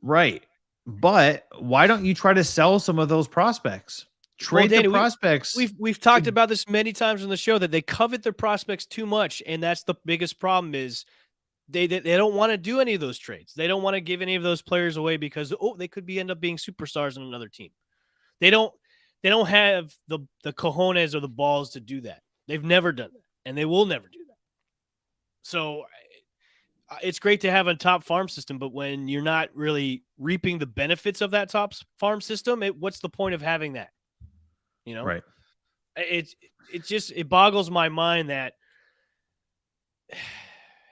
Right. But why don't you try to sell some of those prospects? Trade the prospects. We've talked about this many times on the show that they covet their prospects too much, and that's the biggest problem is they don't want to do any of those trades. They don't want to give any of those players away because they could end up being superstars on another team. They don't have the cojones or the balls to do that. They've never done that, and they will never do that. So it's great to have a top farm system, but when you're not really reaping the benefits of that top farm system, what's the point of having that? Right. It boggles my mind that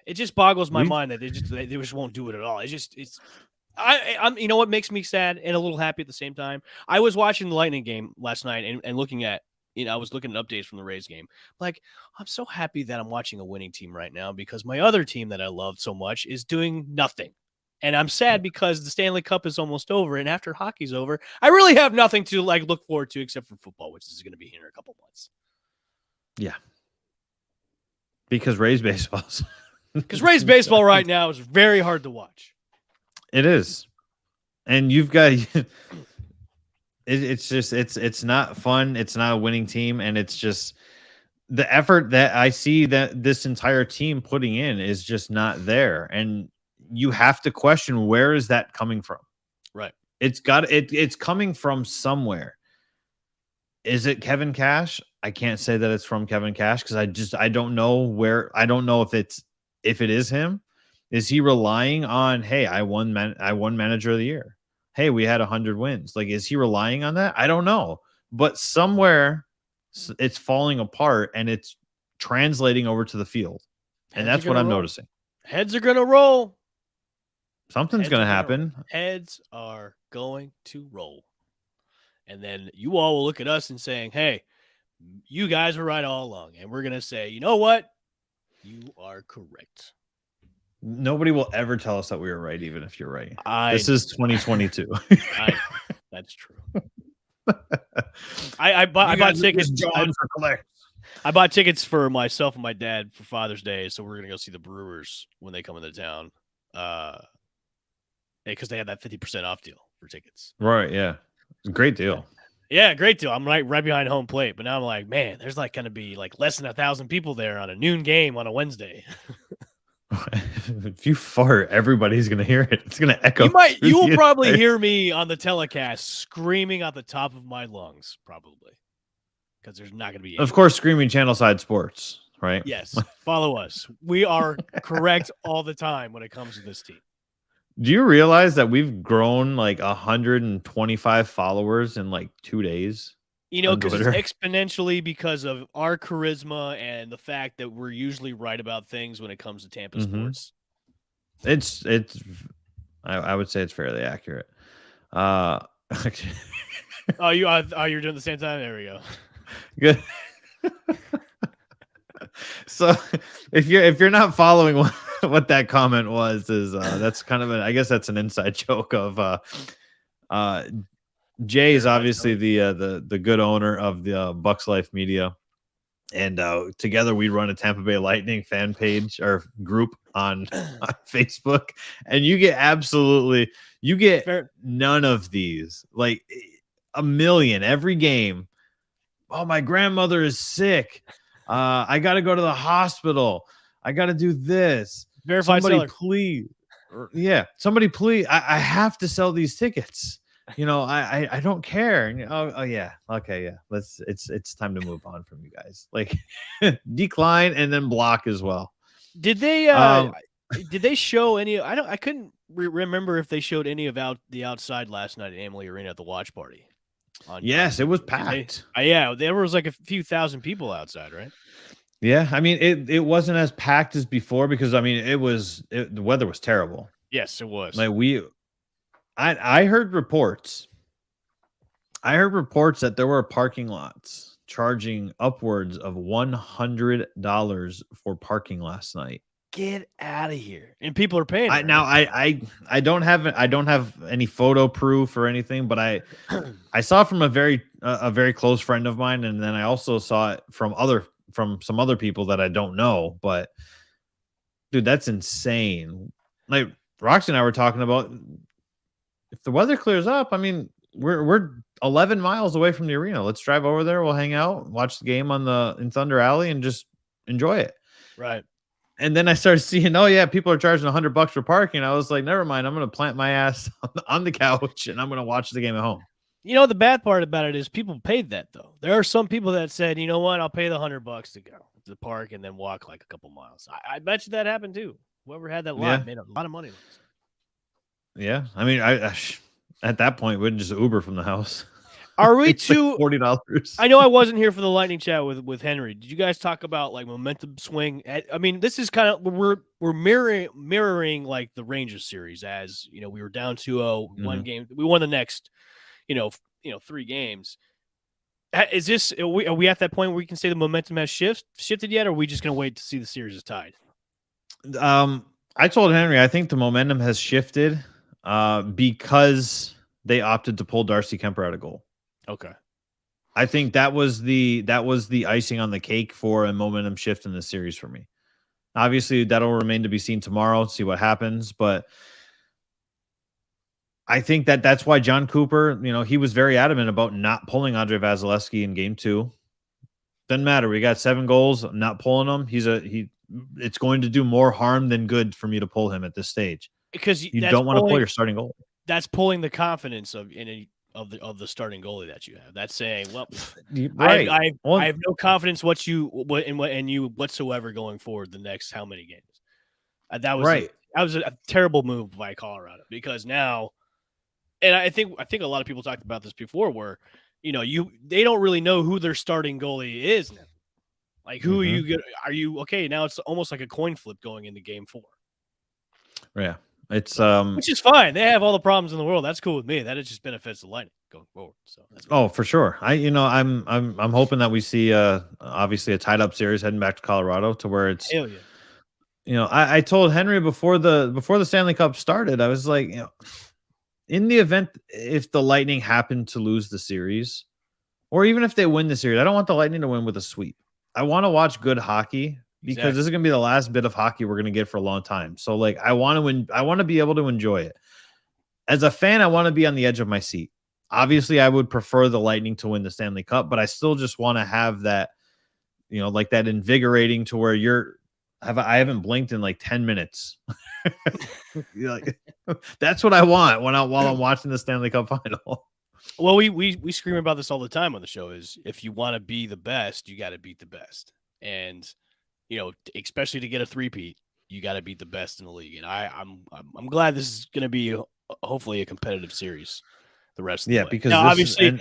they just won't do it at all. I'm. You know what makes me sad and a little happy at the same time? I was watching the Lightning game last night and looking at, I was looking at updates from the Rays game. Like, I'm so happy that I'm watching a winning team right now because my other team that I love so much is doing nothing. And I'm sad because the Stanley Cup is almost over, and after hockey's over, I really have nothing to look forward to except for football, which is going to be here in a couple months. Yeah, because Rays baseball's because Rays baseball right now is very hard to watch. It is, and you've got it's not fun. It's not a winning team, and it's just the effort that I see that this entire team putting in is just not there, and you have to question where is that coming from. Right. It's coming from somewhere. Is it Kevin Cash? I can't say that it's from Kevin Cash because I don't know where. I don't know if it is him. Is he relying on, hey, I won manager of the year. Hey, we had 100 wins. Like, is he relying on that? I don't know. But somewhere it's falling apart and it's translating over to the field. And that's what I'm noticing. Heads are going to roll. Something's going to happen. Heads are going to roll. And then you all will look at us and saying, hey, you guys were right all along. And we're going to say, you know what? You are correct. Nobody will ever tell us that we were right, even if you're right. This is 2022. That's true. I bought tickets. I bought tickets for myself and my dad for Father's Day, so we're gonna go see the Brewers when they come into town. Because they had that 50% off deal for tickets. Right? Yeah, great deal. Yeah, great deal. I'm right behind home plate, but now I'm like, man, there's gonna be less than 1,000 people there on a noon game on a Wednesday. If you fart, everybody's gonna hear it. It's gonna echo. You will probably hear me on the telecast screaming at the top of my lungs, probably, because there's not gonna be. Of course, screaming Channelside Sports, right? Yes, follow us. We are correct all the time when it comes to this team. Do you realize that we've grown 125 followers in 2 days? Because it's exponentially because of our charisma and the fact that we're usually right about things when it comes to Tampa sports. It's I would say it's fairly accurate. Oh, you're doing the same time? There we go. Good. So if you're not following what that comment was, is that's kind of I guess that's an inside joke of Jay is obviously the good owner of the Bucks Life Media, and together we run a Tampa Bay Lightning fan page or group on Facebook, and you get none of these, like a million every game. Oh, my grandmother is sick. I got to go to the hospital. I got to do this. Verified somebody seller. Please. Yeah. Somebody please. I have to sell these tickets. I don't care. Oh yeah. Okay. Yeah. It's time to move on from you guys. Decline and then block as well. Did they show any? I couldn't remember if they showed any of the outside last night at Amalie Arena at the watch party. Yes, it was packed. Yeah, there was a few thousand people outside, right? Yeah, I mean it wasn't as packed as before because the weather was terrible. Yes, it was. I heard reports. That there were parking lots charging upwards of $100 for parking last night. Get out of here! And people are paying. I don't have any photo proof or anything, but I saw from a very close friend of mine, and then I also saw it from some other people that I don't know. But dude, that's insane. Like Roxy and I were talking about. If the weather clears up, I mean, we're 11 miles away from the arena. Let's drive over there. We'll hang out, watch the game in Thunder Alley, and just enjoy it. Right. And then I started seeing, oh yeah, people are charging $100 for parking. I was like, never mind. I'm going to plant my ass on the couch and I'm going to watch the game at home. The bad part about it is people paid that though. There are some people that said, you know what, I'll pay the $100 to go to the park and then walk a couple miles. I bet you that happened too. Whoever had that lot made a lot of money. Yeah, I mean, I at that point wouldn't just Uber from the house. Are we It's like too? $40. I know I wasn't here for the lightning chat with Henry. Did you guys talk about like momentum swing? I mean, this is kind of we're mirroring like the Rangers series, as you know, we were down 2-0, one game, we won the next, 3 games. Is this are we at that point where we can say the momentum has shifted yet, or are we just going to wait to see the series is tied? I told Henry I think the momentum has shifted because they opted to pull Darcy Kemper out of goal. Okay. I think that was the icing on the cake for a momentum shift in the series for me. Obviously, that'll remain to be seen tomorrow, see what happens, but I think that's why John Cooper, he was very adamant about not pulling Andre Vasilevsky in game 2. Doesn't matter. We got 7 goals, not pulling him. It's going to do more harm than good for me to pull him at this stage. Because you don't want to pull your starting goal. That's pulling the confidence of the starting goalie that you have. That's saying, well, right. I have no confidence in you whatsoever going forward the next how many games. That was a terrible move by Colorado, because now, and I think a lot of people talked about this before, where they don't really know who their starting goalie is now. Like, who are you okay? Now it's almost like a coin flip going into game 4. Yeah. It's which is fine. They have all the problems in the world. That's cool with me. That it just benefits the Lightning going forward. So that's for sure. I'm hoping that we see obviously a tied up series heading back to Colorado, to where it's hell yeah. I told Henry before the Stanley Cup started, I was like, in the event if the Lightning happen to lose the series, or even if they win the series, I don't want the Lightning to win with a sweep. I want to watch good hockey, because this is going to be the last bit of hockey we're going to get for a long time. So like, I want to be able to enjoy it. As a fan, I want to be on the edge of my seat. Obviously, I would prefer the Lightning to win the Stanley Cup, but I still just want to have that, like that invigorating to where I haven't blinked in like 10 minutes. That's what I want while I'm watching the Stanley Cup final. Well, we scream about this all the time on the show, is if you want to be the best, you got to beat the best. And especially to get a three-peat, you got to beat the best in the league. And I'm glad this is going to be hopefully a competitive series the rest of the way. Because now, obviously,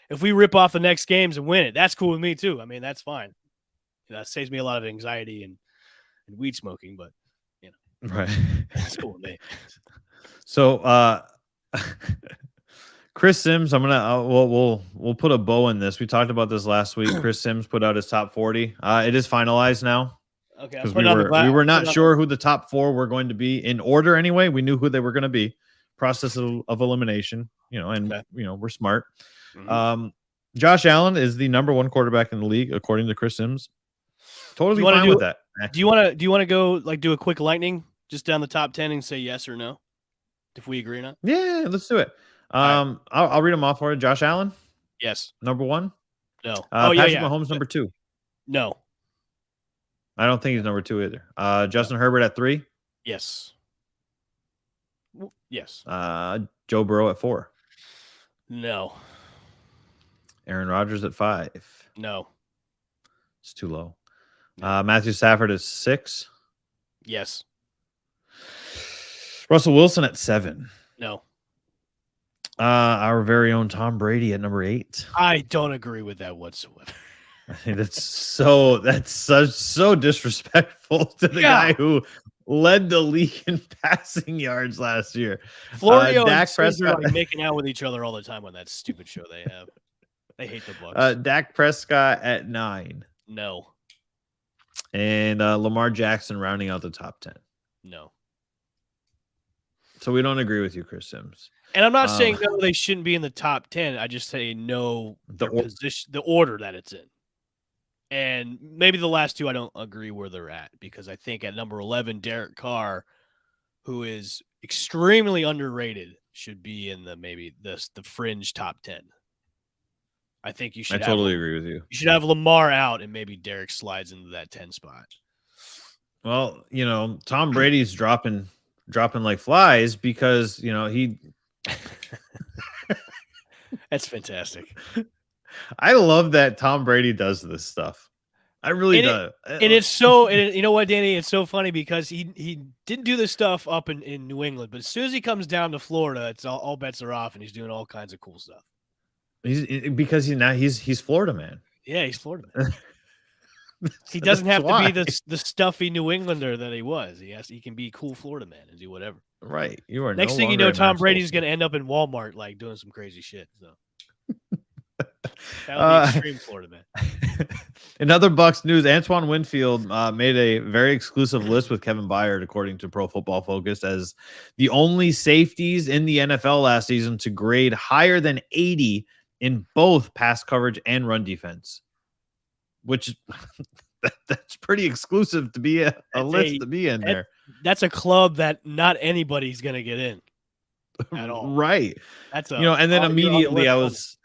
if we rip off the next games and win it, that's cool with me too. I mean, that's fine. That saves me a lot of anxiety and weed smoking, but right, that's cool with me. So, Chris Sims, I'm gonna we'll put a bow in this. We talked about this last week. Chris Sims put out his top 40. It is finalized now. Okay, because we were not sure who the top 4 were going to be in order. Anyway, we knew who they were going to be. Process of elimination, and we're smart. Mm-hmm. Josh Allen is the number 1 quarterback in the league according to Chris Sims. Totally fine with that. Do you want to go like do a quick lightning just down the top 10 and say yes or no if we agree or not? Yeah, let's do it. I'll read them off for you. Josh Allen, yes. Number 1. No. Patrick Mahomes, number 2. No. I don't think he's number 2 either. Justin Herbert at 3. Yes. Yes. Joe Burrow at 4. No. Aaron Rodgers at 5. No. It's too low. Matthew Stafford at 6. Yes. Russell Wilson at 7. No. Our very own Tom Brady at number 8. I don't agree with that whatsoever. I think that's so disrespectful to the guy who led the league in passing yards last year. Florio and Prescott are like making out with each other all the time on that stupid show they have. They hate the Bucs. Dak Prescott at 9. No. And Lamar Jackson rounding out the top 10. No. So we don't agree with you, Chris Sims. And I'm not saying no, they shouldn't be in the top 10. I just say no, position, the order that it's in. And maybe the last 2 I don't agree where they're at, because I think at number 11, Derek Carr, who is extremely underrated, should be in the fringe top 10. I think you should. I totally agree with you. You should have Lamar out, and maybe Derek slides into that 10 spot. Well, Tom Brady's dropping like flies because he. That's fantastic. I love that Tom Brady does this stuff. I really do. And it's so, and you know what, Danny? It's so funny because he didn't do this stuff up in New England, but as soon as he comes down to Florida, it's all bets are off, and he's doing all kinds of cool stuff. Because he's Florida man. Yeah, he's Florida man. He doesn't have to be the stuffy New Englander that he was. He can be cool Florida man and do whatever. Right. You are Next thing you know, Tom Brady's going to end up in Walmart like doing some crazy shit. So that would be extreme Florida man. In other Bucs news, Antoine Winfield made a very exclusive list with Kevin Byard, according to Pro Football Focus, as the only safeties in the NFL last season to grade higher than 80 in both pass coverage and run defense, which that's pretty exclusive to be a list to be in there. That's a club that not anybody's going to get in at all. Right. That's and then immediately I was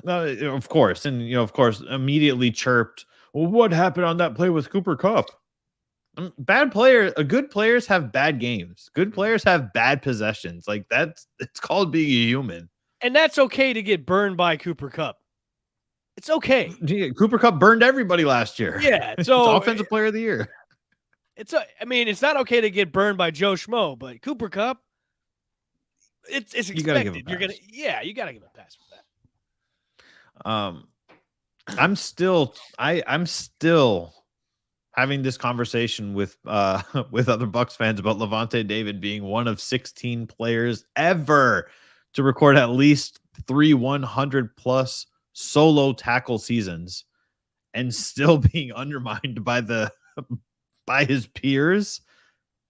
of course, and of course immediately chirped, well, what happened on that play with Cooper Kupp? Good players have bad games. Good players have bad possessions. Like it's called being a human. And that's okay to get burned by Cooper Kupp. It's okay. Cooper Kupp burned everybody last year. Yeah, so it's offensive player of the year. It's not okay to get burned by Joe Schmo, but Cooper Kupp, it's expected. You gotta give him a pass for that. I'm still having this conversation with other Bucs fans about Lavonte David being one of 16 players ever to record at least 3 100+ solo tackle seasons and still being undermined by his peers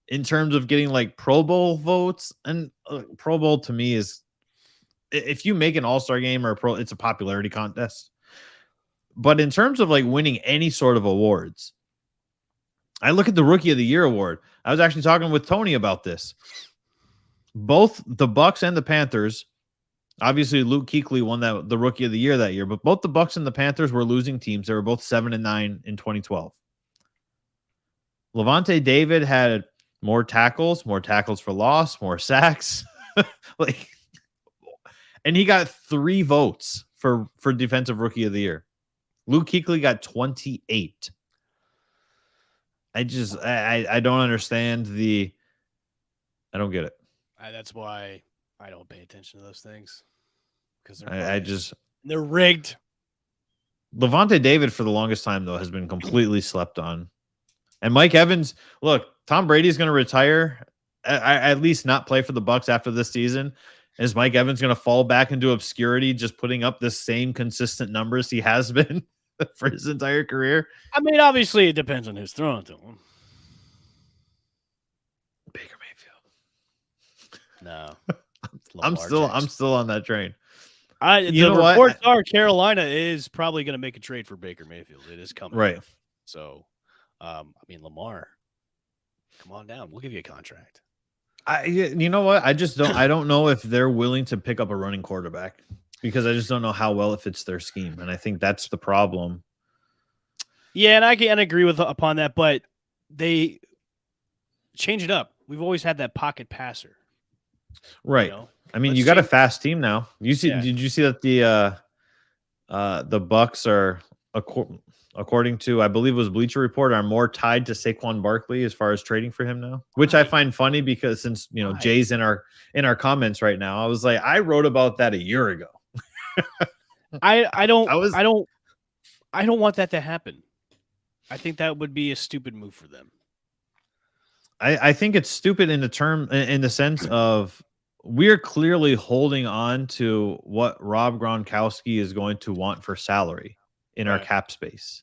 in terms of getting like Pro Bowl votes. And Pro Bowl to me is, if you make an all-star game or it's a popularity contest. But in terms of like winning any sort of awards, I look at the Rookie of the Year award. I was actually talking with Tony about this. Both the Bucs and the Panthers, obviously Luke Kuechly won the Rookie of the Year that year, but both the Bucs and the Panthers were losing teams. They were both 7-9 in 2012. Lavonte David had more tackles for loss, more sacks, and he got 3 votes for Defensive Rookie of the Year. Luke Kuechly got 28. I don't understand I don't get it. That's why I don't pay attention to those things, because they're rigged. Lavonte David for the longest time though has been completely slept on. And Mike Evans, look, Tom Brady's going to retire, at least not play for the Bucs after this season. Is Mike Evans going to fall back into obscurity, just putting up the same consistent numbers he has been for his entire career? I mean, obviously, it depends on who's throwing to him. Baker Mayfield. No, I'm still on that train. The reports are Carolina is probably going to make a trade for Baker Mayfield. It is coming, right? So, I mean, Lamar, come on down. We'll give you a contract. You know what? I don't know if they're willing to pick up a running quarterback, because I just don't know how well it fits their scheme. And I think that's the problem. Yeah. And I can agree upon that, but they change it up. We've always had that pocket passer. Right. I mean, you got a fast team now. Did you see that the Bucs are, according to, I believe it was Bleacher Report, are more tied to Saquon Barkley as far as trading for him now, which I find funny, because since Jay's in our comments right now, I was like, I wrote about that a year ago. I don't want that to happen. I think that would be a stupid move for them. I think it's stupid in the sense of, we're clearly holding on to what Rob Gronkowski is going to want for salary in our cap space.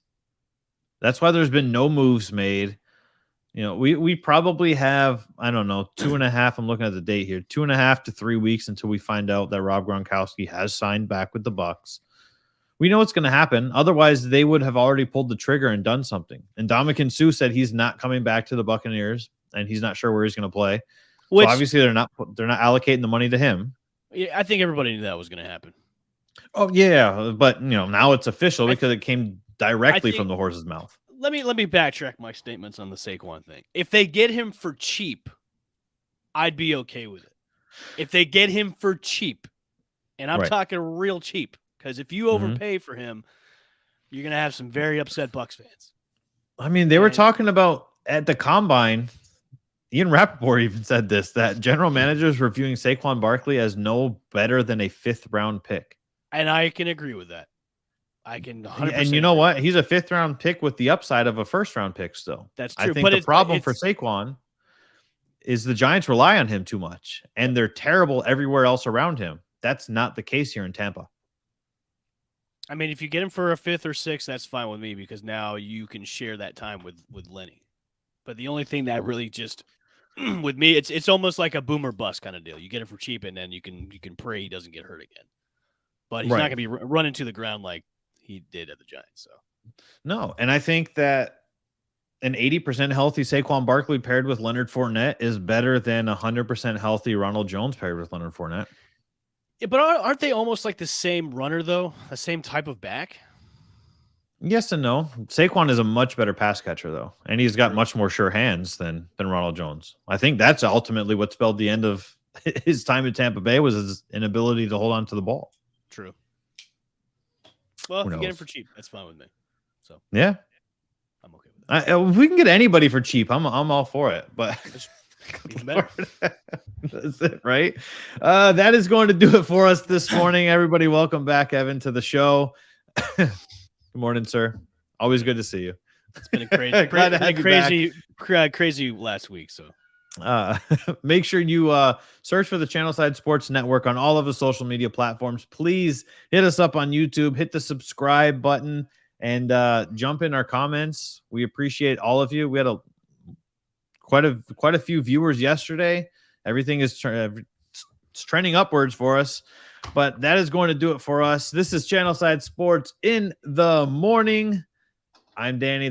That's why there's been no moves made. We probably have, I don't know, 2.5. I'm looking at the date here, 2.5 to 3 weeks until we find out that Rob Gronkowski has signed back with the Bucs. We know what's going to happen. Otherwise, they would have already pulled the trigger and done something. And Ndamukong Suh said he's not coming back to the Buccaneers, and he's not sure where he's going to play. So obviously they're not allocating the money to him. Yeah, I think everybody knew that was going to happen. Oh yeah, but now it's official because it came directly from the horse's mouth. Let me backtrack my statements on the Saquon thing. If they get him for cheap, I'd be okay with it. If they get him for cheap, and I'm talking real cheap, because if you overpay for him, you're going to have some very upset Bucs fans. I mean, they were talking about at the Combine, Ian Rappaport even said this, that general managers reviewing Saquon Barkley as no better than a 5th round pick. And I can agree with that. I can 100%. And you know what? He's a 5th-round pick with the upside of a 1st-round pick still. That's true. I think But the it's problem for Saquon is the Giants rely on him too much, and they're terrible everywhere else around him. That's not the case here in Tampa. I mean, if you get him for a 5th or 6th, that's fine with me because now you can share that time with Lenny. But the only thing that really just with me, it's almost like a boom or bust kind of deal. You get him for cheap, and then you can pray he doesn't get hurt again. But he's not going to be running to the ground like he did at the Giants. So no, and I think that an 80% healthy Saquon Barkley paired with Leonard Fournette is better than 100% healthy Ronald Jones paired with Leonard Fournette. Yeah, but aren't they almost like the same runner though? The same type of back? Yes and no. Saquon is a much better pass catcher though, and he's got much more sure hands than Ronald Jones. I think that's ultimately what spelled the end of his time in Tampa Bay was his inability to hold on to the ball. True. Well, if you get him for cheap, that's fine with me. So yeah, I'm okay with that. If we can get anybody for cheap, I'm all for it. But even better. That's it, right? That is going to do it for us this morning. Everybody, welcome back, Evan, to the show. Good morning, sir. Always good to see you. It's been a crazy last week. So make sure you search for the Channelside Sports Network on all of the social media platforms. Please hit us up on YouTube, hit the subscribe button, and jump in our comments. We appreciate all of you. We had quite a few viewers yesterday. Everything is trending upwards for us, but that is going to do it for us. This is Channelside Sports in the morning. I'm Danny.